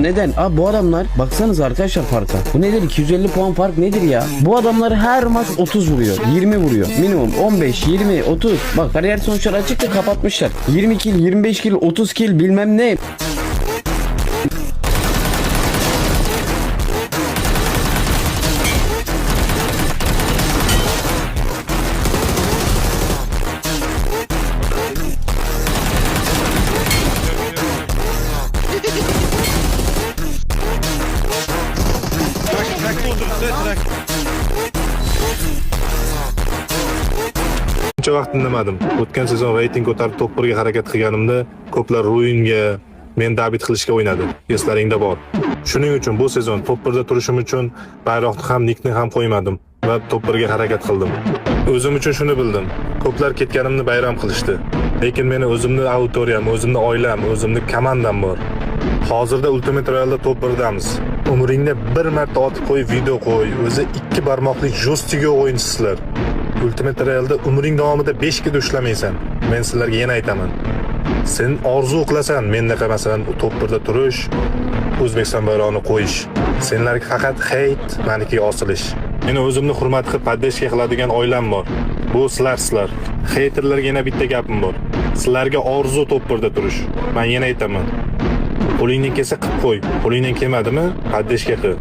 Neden? Abi bu adamlar baksanıza arkadaşlar farka. Bu nedir? 250 puan fark nedir ya? Bu adamlar her maç 30 vuruyor. 20 vuruyor. Minimum 15, 20, 30. Bak kariyer sonuçları açık da kapatmışlar. 20 kill, 25 kill, 30 kill bilmem ne. Buncha vaqt indamadim. O'tgan sezon reyting ko'tarib top 1 ga harakat qilganimda ko'plar Ruinga, men David qilishga o'ynadi. Eslaringda bor. Shuning uchun bu sezon top 1 da turishim uchun bayroqni ham nickni ham qo'ymadim va top 1 ga harakat qildim. O'zim uchun shuni bildim. Ko'plar ketganimni bayram qilishdi. Lekin meni o'zimni auditoriyam, o'zimni oilam, o'zimni komandam bor. Hozirda Ultimate Royal'da top 1 damiz. Umringda bir marta otib qo'y, video qo'y. O'zi 2 barmoqli joystick o'yinchisizlar. Ultimate Royal'da umring davomida 5 kida ushlamaysan. Men sizlarga yana aytaman. Sen orzu qilasan, mendaqa masalan top 1 da turish, O'zbekiston bayrog'ini qo'yish. Senlarga faqat hate, menikiga osilish. Meni o'zimni hurmat qilib podдержка qiladigan oilam bor. Bu sizlar. Haterlarga yana bitta gapim bor. Sizlarga orzu top 1 da turish. Men yana aytaman. Qo'lingdan kelsa qilib qo'y. Qo'lingdan kelmadimi? Podдержка qil.